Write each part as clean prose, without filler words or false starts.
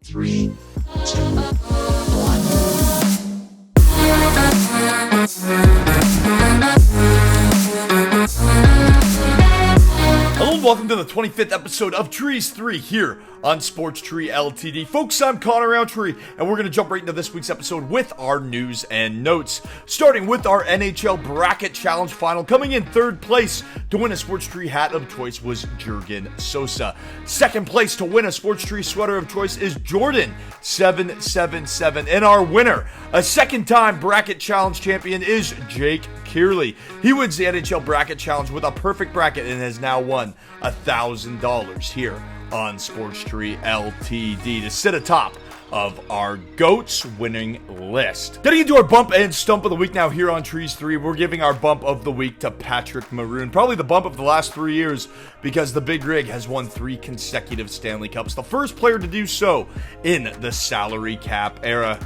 Three, two, one. Hello and welcome to the 25th episode of Trees 3 here on SPORTSTREE Ltd. Folks, I'm Connor Roundtree, and we're going to jump right into this week's episode with our news and notes. Starting with our NHL Bracket Challenge final, coming in third place to win a SPORTSTREE hat of choice was Jurgen Sosa. Second place to win a SPORTSTREE sweater of choice is Jordan 777. And our winner, a second-time Bracket Challenge champion, is Jake Kearley. He wins the NHL Bracket Challenge with a perfect bracket and has now won $1,000 here on SPORTSTREE Ltd. to sit atop of our GOATS winning list. Getting into our bump and stump of the week now here on Trees 3, we're giving our bump of the week to Patrick Maroon. Probably the bump of the last 3 years because the Big Rig has won 3 consecutive Stanley Cups. The first player to do so in the salary cap era.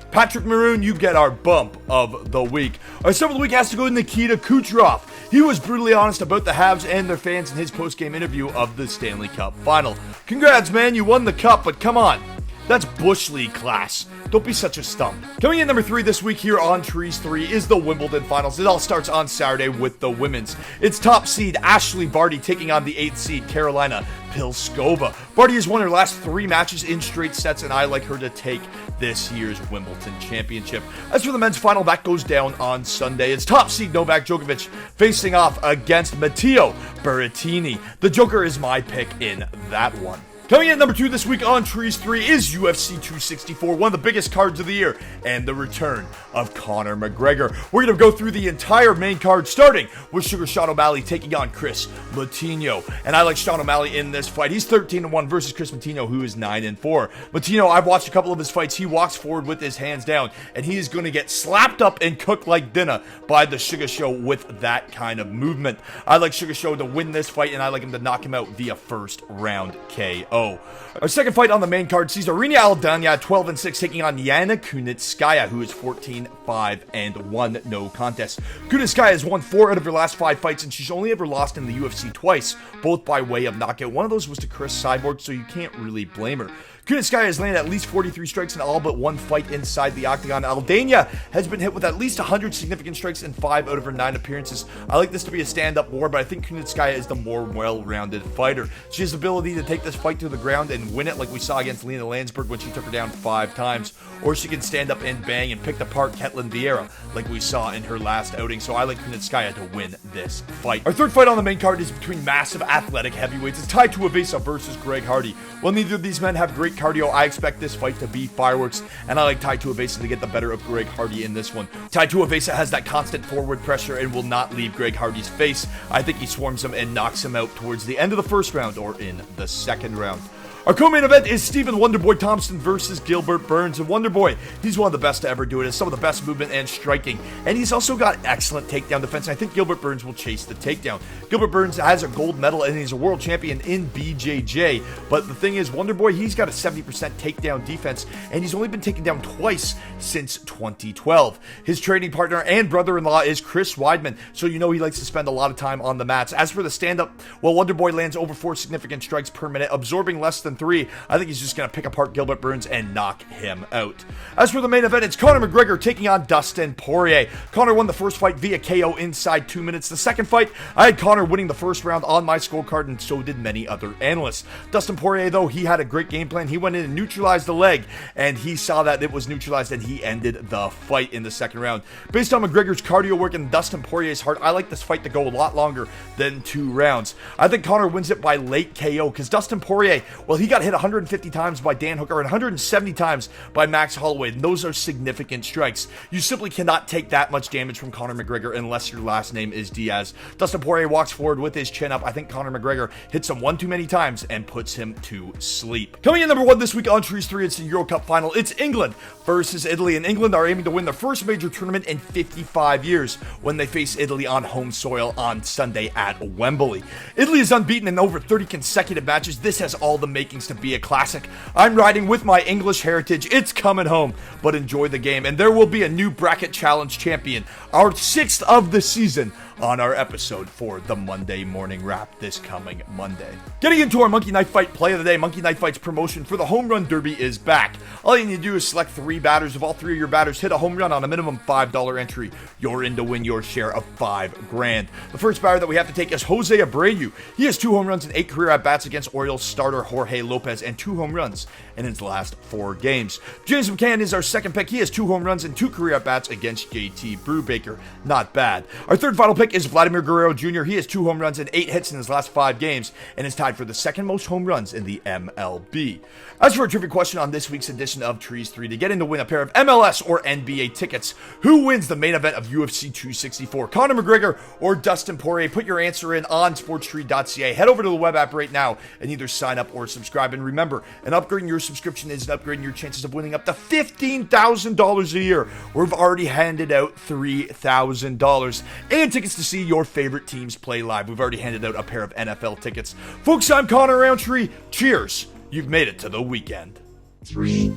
Patrick Maroon, you get our bump of the week. Our stump of the week has to go to Nikita Kucherov. He was brutally honest about the Habs and their fans in his post-game interview of the Stanley Cup final. Congrats, man, you won the cup, but come on. That's Bush League class. Don't be such a stump. Coming in number 3 this week here on Trees 3 is the Wimbledon finals. It all starts on Saturday with the women's. It's top seed Ashley Barty taking on the 8th seed Carolina Pliskova. Barty has won her last 3 matches in straight sets, and I like her to take this year's Wimbledon championship. As for the men's final, that goes down on Sunday. It's top seed Novak Djokovic facing off against Matteo Berrettini. The Joker is my pick in that one. Coming in at number 2 this week on Trees 3 is UFC 264, one of the biggest cards of the year, and the return of Conor McGregor. We're going to go through the entire main card, starting with Sugar Sean O'Malley taking on Chris Moutinho. And I like Sean O'Malley in this fight. He's 13-1 versus Chris Moutinho, who is 9-4. Moutinho, I've watched a couple of his fights. He walks forward with his hands down, and he is going to get slapped up and cooked like dinner by the Sugar Show with that kind of movement. I like Sugar Show to win this fight, and I like him to knock him out via first round KO. Our second fight on the main card sees Arina Aldana at 12-6 taking on Yana Kunitskaya, who is 14-5-1, no contest. Kunitskaya has won 4 out of her last 5 fights, and she's only ever lost in the UFC twice, both by way of knockout. One of those was to Chris Cyborg, so you can't really blame her. Kunitskaya has landed at least 43 strikes in all but 1 fight inside the octagon. Aldana has been hit with at least 100 significant strikes in 5 out of her 9 appearances. I like this to be a stand-up war, but I think Kunitskaya is the more well-rounded fighter. She has the ability to take this fight to the ground and win it like we saw against Lena Landsberg when she took her down 5 times. Or she can stand up and bang and pick apart Ketlin Vieira like we saw in her last outing. So I like Kunitskaya to win this fight. Our third fight on the main card is between massive athletic heavyweights. It's Tai Tuivasa versus Greg Hardy. While neither of these men have great cardio, I expect this fight to be fireworks, and I like Tai Tuivasa to get the better of Greg Hardy in this one. Tai Tuivasa has that constant forward pressure and will not leave Greg Hardy's face. I think he swarms him and knocks him out towards the end of the first round or in the second round. Our co-main event is Stephen Wonderboy Thompson versus Gilbert Burns. And Wonderboy, he's one of the best to ever do it. Has some of the best movement and striking. And he's also got excellent takedown defense. I think Gilbert Burns will chase the takedown. Gilbert Burns has a gold medal and he's a world champion in BJJ. But the thing is, Wonderboy, he's got a 70% takedown defense. And he's only been taken down twice since 2012. His training partner and brother-in-law is Chris Weidman. So you know he likes to spend a lot of time on the mats. As for the stand-up, well, Wonderboy lands over 4 significant strikes per minute, absorbing less than 3. I think he's just going to pick apart Gilbert Burns and knock him out. As for the main event, it's Conor McGregor taking on Dustin Poirier. Conor won the first fight via KO inside 2 minutes. The second fight, I had Conor winning the first round on my scorecard, and so did many other analysts. Dustin Poirier, though, he had a great game plan. He went in and neutralized the leg, and he saw that it was neutralized, and he ended the fight in the second round. Based on McGregor's cardio work and Dustin Poirier's heart, I like this fight to go a lot longer than 2 rounds. I think Conor wins it by late KO, because Dustin Poirier, well, he got hit 150 times by Dan Hooker and 170 times by Max Holloway, and those are significant strikes. You simply cannot take that much damage from Conor McGregor unless your last name is Diaz. Dustin Poirier walks forward with his chin up. I think Conor McGregor hits him one too many times and puts him to sleep. Coming in number 1 this week on Trees 3, it's the Euro Cup final. It's England versus Italy, and England are aiming to win their first major tournament in 55 years when they face Italy on home soil on Sunday at Wembley. Italy is unbeaten in over 30 consecutive matches. This has all the makings to be a classic. I'm riding with my English heritage. It's coming home, but enjoy the game. And there will be a new bracket challenge champion, our 6th of the season on our episode for the Monday morning wrap this coming Monday. Getting into our Monkey Knife Fight play of the day, Monkey Knife Fight's promotion for the Home Run Derby is back. All you need to do is select 3 batters. If all 3 of your batters hit a home run on a minimum $5 entry, you're in to win your share of $5,000. The first batter that we have to take is Jose Abreu. He has 2 home runs and 8 career at-bats against Orioles starter Jorge Lopez and 2 home runs in his last 4 games. James McCann is our second pick. He has 2 home runs and 2 career at-bats against JT Brubaker. Not bad. Our third final pick is Vladimir Guerrero Jr. He has 2 home runs and 8 hits in his last 5 games and is tied for the second most home runs in the MLB. As for a trivia question on this week's edition of Trees 3, to get in to win a pair of MLS or NBA tickets, who wins the main event of UFC 264? Conor McGregor or Dustin Poirier? Put your answer in on SPORTSTREE.ca. Head over to the web app right now and either sign up or subscribe. And remember, an upgrading your subscription is an upgrading your chances of winning up to $15,000 a year. We've already handed out $3,000 and tickets to see your favorite teams play live. We've already handed out a pair of NFL tickets. Folks, I'm Connor Roundtree. Cheers. You've made it to the weekend. 3,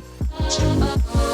2,